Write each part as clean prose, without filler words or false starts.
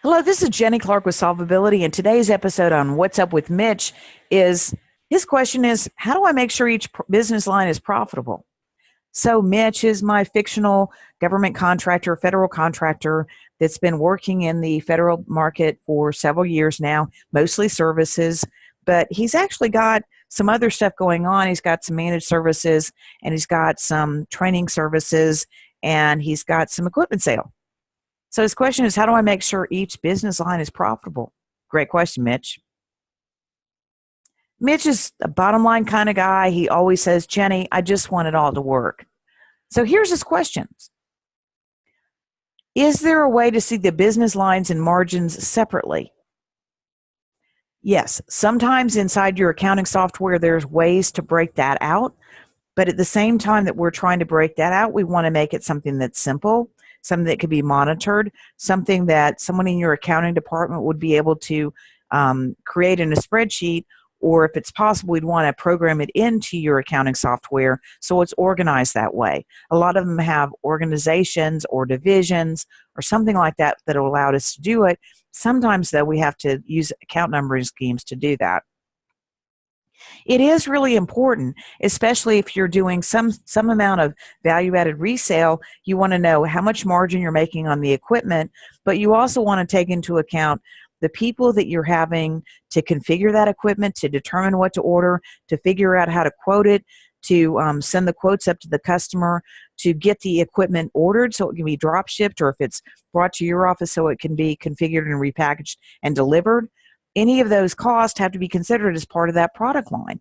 Hello, this is Jenny Clark with Solvability, and today's episode on What's Up with Mitch is his question is, how do I make sure each business line is profitable? So Mitch is my fictional government contractor, federal contractor that's been working in the federal market for several years now, mostly services, but he's actually got some other stuff going on. He's got some managed services and he's got some training services and he's got some equipment sale. So his question is, how do I make sure each business line is profitable? Great question, Mitch. Mitch is a bottom line kind of guy. He always says, Jenny, I just want it all to work. So here's his questions. Is there a way to see the business lines and margins separately? Yes, sometimes inside your accounting software, there's ways to break that out. But at the same time that we're trying to break that out, we want to make it something that's simple, something that could be monitored, something that someone in your accounting department would be able to create in a spreadsheet, or if it's possible, we'd want to program it into your accounting software so it's organized that way. A lot of them have organizations or divisions or something like that that will allow us to do it. Sometimes, though, we have to use account numbering schemes to do that. It is really important, especially if you're doing some amount of value-added resale. You want to know how much margin you're making on the equipment, but you also want to take into account the people that you're having to configure that equipment, to determine what to order, to figure out how to quote it, to send the quotes up to the customer, to get the equipment ordered so it can be drop shipped, or if it's brought to your office so it can be configured and repackaged and delivered. Any of those costs have to be considered as part of that product line.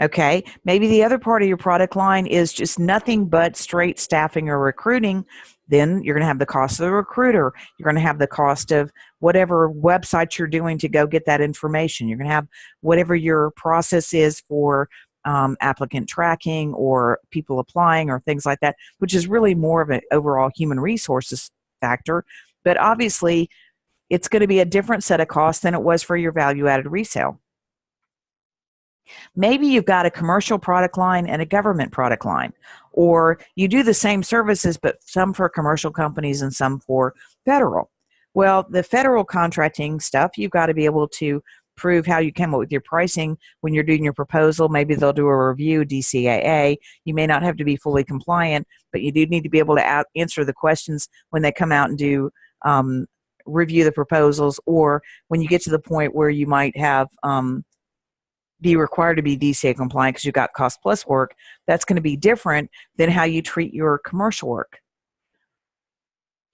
Okay, maybe the other part of your product line is just nothing but straight staffing or recruiting. Then you're going to have the cost of the recruiter. You're going to have the cost of whatever website you're doing to go get that information. You're going to have whatever your process is for applicant tracking or people applying or things like that, which is really more of an overall human resources factor. But obviously, it's going to be a different set of costs than it was for your value-added resale. Maybe you've got a commercial product line and a government product line, or you do the same services, but some for commercial companies and some for federal. Well, the federal contracting stuff, you've got to be able to prove how you came up with your pricing when you're doing your proposal. Maybe they'll do a review, DCAA. You may not have to be fully compliant, but you do need to be able to answer the questions when they come out and do review the proposals, or when you get to the point where you might have be required to be DCA compliant because you got cost plus work. That's going to be different than how you treat your commercial work.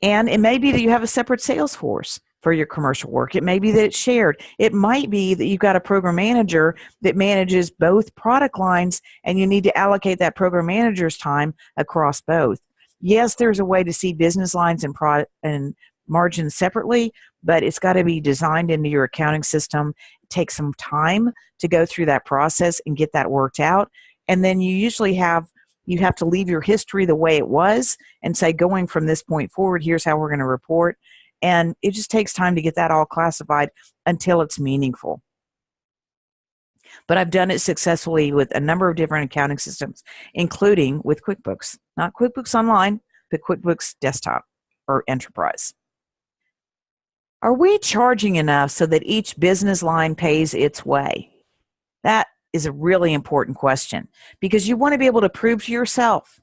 And it may be that you have a separate sales force for your commercial work. It may be that it's shared. It might be that you've got a program manager that manages both product lines and you need to allocate that program manager's time across both. Yes, there's a way to see business lines and margins separately, but it's got to be designed into your accounting system. It takes some time to go through that process and get that worked out. And then you usually have to leave your history the way it was and say, going from this point forward, here's how we're going to report. And it just takes time to get that all classified until it's meaningful. But I've done it successfully with a number of different accounting systems, including with QuickBooks. Not QuickBooks Online, but QuickBooks Desktop or Enterprise. Are we charging enough so that each business line pays its way? That is a really important question, because you want to be able to prove to yourself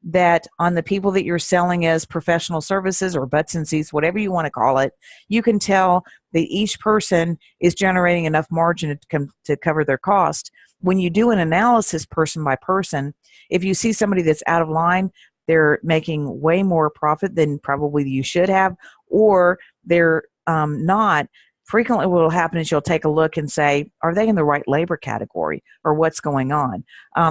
that on the people that you're selling as professional services or butts and seats, whatever you want to call it, you can tell that each person is generating enough margin to cover their cost. When you do an analysis person by person, if you see somebody that's out of line, they're making way more profit than probably you should have, or they're not. Frequently what will happen is you'll take a look and say, are they in the right labor category, or what's going on?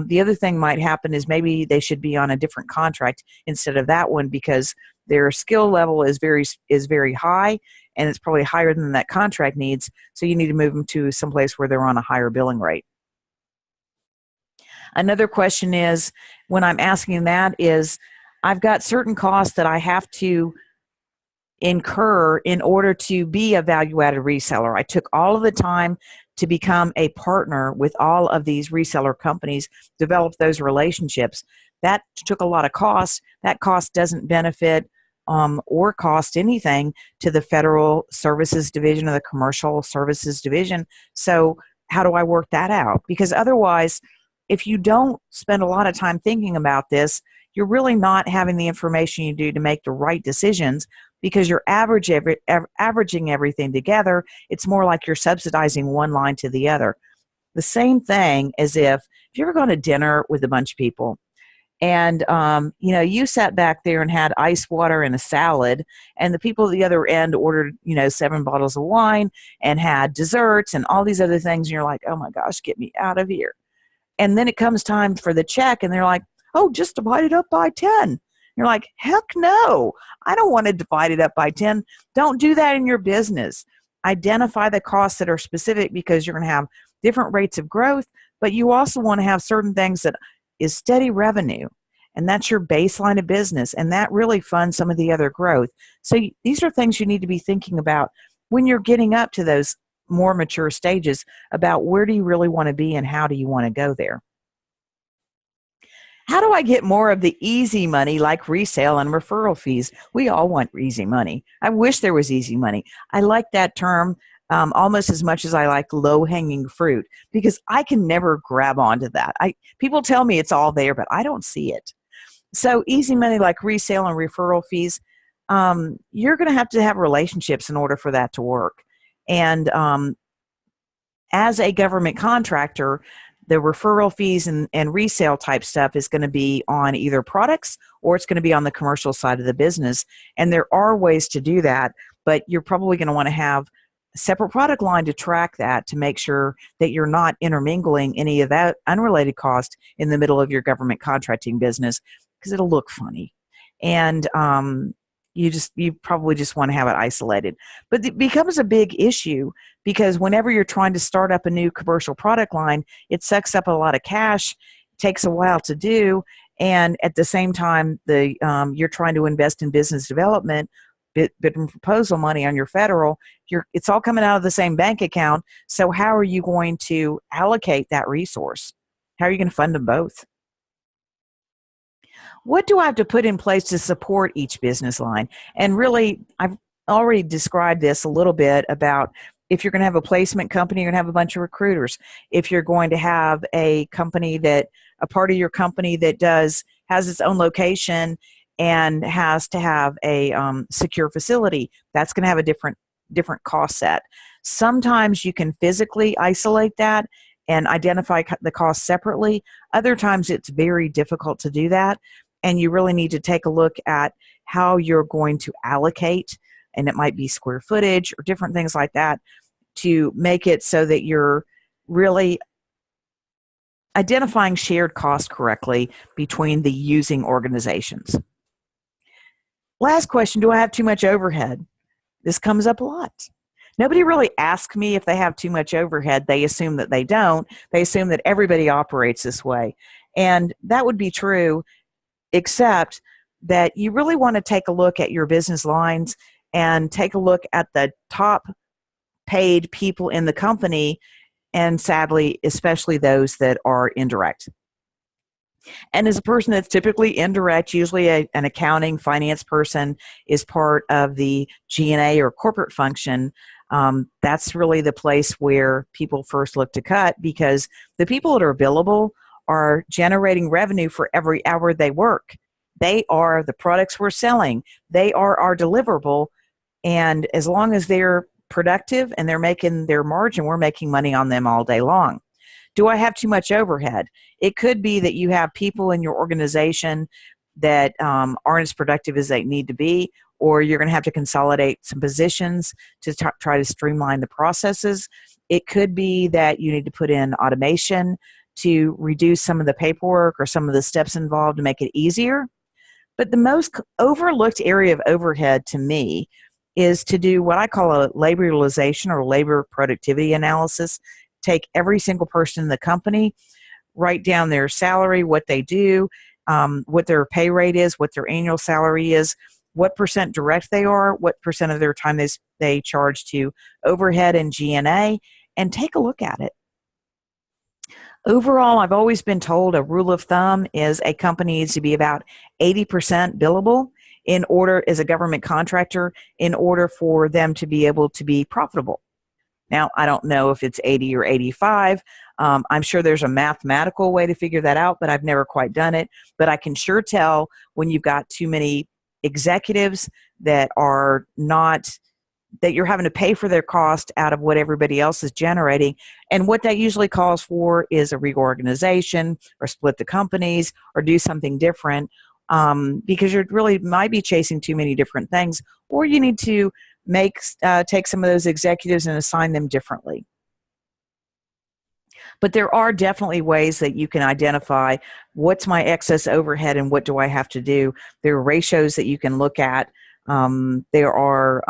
The other thing might happen is maybe they should be on a different contract instead of that one because their skill level is very high, and it's probably higher than that contract needs, so you need to move them to someplace where they're on a higher billing rate. Another question is, when I'm asking that, is I've got certain costs that I have to incur in order to be a value-added reseller. I took all of the time to become a partner with all of these reseller companies, develop those relationships. That took a lot of cost. That cost doesn't benefit or cost anything to the federal services division or the commercial services division. So how do I work that out? Because otherwise, if you don't spend a lot of time thinking about this, you're really not having the information you do to make the right decisions, because you're averaging everything together. It's more like you're subsidizing one line to the other. The same thing as if you ever gone to dinner with a bunch of people and you sat back there and had ice water and a salad, and the people at the other end ordered 7 bottles of wine and had desserts and all these other things, and you're like, oh my gosh, get me out of here. And then it comes time for the check, and they're like, oh, just divide it up by 10. You're like, heck no, I don't want to divide it up by 10. Don't do that in your business. Identify the costs that are specific, because you're going to have different rates of growth, but you also want to have certain things that is steady revenue. And that's your baseline of business. And that really funds some of the other growth. So these are things you need to be thinking about when you're getting up to those more mature stages, about where do you really want to be and how do you want to go there. How do I get more of the easy money, like resale and referral fees? We all want easy money. I wish there was easy money. I like that term almost as much as I like low-hanging fruit, because I can never grab onto that. People tell me it's all there, but I don't see it. So easy money like resale and referral fees, you're going to have relationships in order for that to work. And as a government contractor, the referral fees and resale type stuff is going to be on either products, or it's going to be on the commercial side of the business. And there are ways to do that, but you're probably going to want to have a separate product line to track that, to make sure that you're not intermingling any of that unrelated cost in the middle of your government contracting business, because it'll look funny. And you probably just want to have it isolated. But it becomes a big issue, because whenever you're trying to start up a new commercial product line, it sucks up a lot of cash, takes a while to do, and at the same time, you're trying to invest in business development, bid and proposal money on your federal. It's all coming out of the same bank account. So how are you going to allocate that resource? How are you going to fund them both? What do I have to put in place to support each business line? And really, I've already described this a little bit about if you're going to have a placement company, you're going to have a bunch of recruiters. If you're going to have a company a part of your company that has its own location and has to have a secure facility, that's going to have a different cost set. Sometimes you can physically isolate that and identify the cost separately. Other times it's very difficult to do that. And you really need to take a look at how you're going to allocate, and it might be square footage or different things like that, to make it so that you're really identifying shared costs correctly between the using organizations. Last question, do I have too much overhead? This comes up a lot. Nobody really asks me if they have too much overhead. They assume that they don't. They assume that everybody operates this way. And that would be true, except that you really want to take a look at your business lines and take a look at the top paid people in the company, and sadly, especially those that are indirect. And as a person that's typically indirect, usually an accounting finance person is part of the G&A or corporate function. That's really the place where people first look to cut, because the people that are billable are generating revenue for every hour they work. They are the products we're selling. They are our deliverable. And as long as they're productive and they're making their margin, we're making money on them all day long. Do I have too much overhead? It could be that you have people in your organization that aren't as productive as they need to be, or you're going to have to consolidate some positions to try to streamline the processes. It could be that you need to put in automation to reduce some of the paperwork or some of the steps involved to make it easier. But the most overlooked area of overhead to me is to do what I call a labor utilization or labor productivity analysis. Take every single person in the company, write down their salary, what they do, what their pay rate is, what their annual salary is, what percent direct they are, what percent of their time they charge to overhead and G&A, and take a look at it. Overall, I've always been told a rule of thumb is a company needs to be about 80% billable. in order, as a government contractor, in order for them to be able to be profitable. Now, I don't know if it's 80 or 85. I'm sure there's a mathematical way to figure that out, but I've never quite done it. But I can sure tell when you've got too many executives that are not, that you're having to pay for their cost out of what everybody else is generating. And what that usually calls for is a reorganization or split the companies or do something different, because you really might be chasing too many different things, or you need to take some of those executives and assign them differently. But there are definitely ways that you can identify what's my excess overhead and what do I have to do. There are ratios that you can look at. There are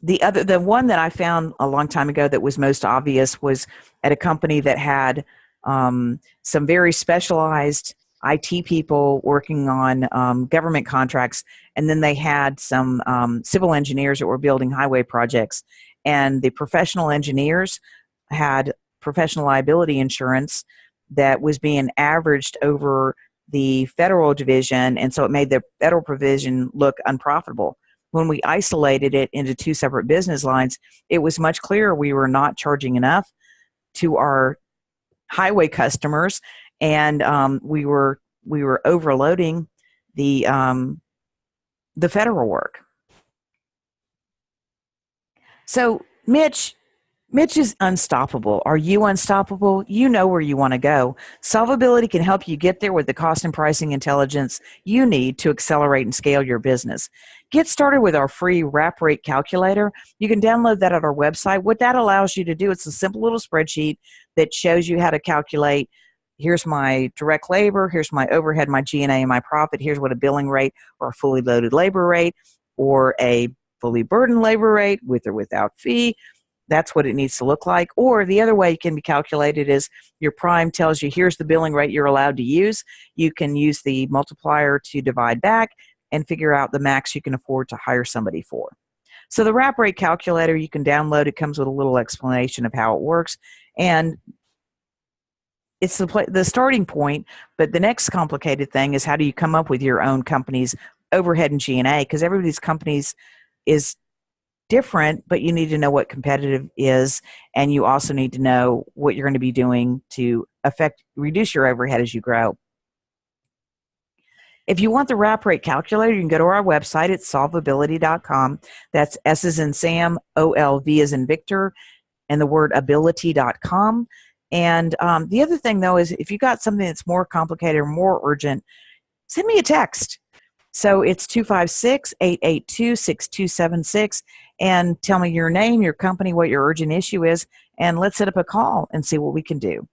the one that I found a long time ago that was most obvious was at a company that had some very specialized IT people working on government contracts, and then they had some civil engineers that were building highway projects. And the professional engineers had professional liability insurance that was being averaged over the federal division, and so it made the federal provision look unprofitable. When we isolated it into two separate business lines, it was much clearer we were not charging enough to our highway customers, and we were overloading the federal work. So Mitch is unstoppable. Are you unstoppable? You know where you want to go. Solvability can help you get there with the cost and pricing intelligence you need to accelerate and scale your business. Get started with our free wrap rate calculator. You can download that at our website. What that allows you to do, it's a simple little spreadsheet that shows you how to calculate, here's my direct labor, here's my overhead, my G&A, and my profit. Here's what a billing rate or a fully loaded labor rate or a fully burdened labor rate with or without fee. That's what it needs to look like. Or the other way it can be calculated is your prime tells you here's the billing rate you're allowed to use. You can use the multiplier to divide back and figure out the max you can afford to hire somebody for. So the wrap rate calculator, you can download. It comes with a little explanation of how it works. And it's the starting point, but the next complicated thing is how do you come up with your own company's overhead and G&A, because everybody's companies is different, but you need to know what competitive is, and you also need to know what you're going to be doing to reduce your overhead as you grow. If you want the wrap rate calculator, you can go to our website at solvability.com. That's S as in Sam, OLV as in Victor, and the word ability.com. And the other thing, though, is if you got something that's more complicated or more urgent, send me a text. So it's 256-882-6276, and tell me your name, your company, what your urgent issue is, and let's set up a call and see what we can do.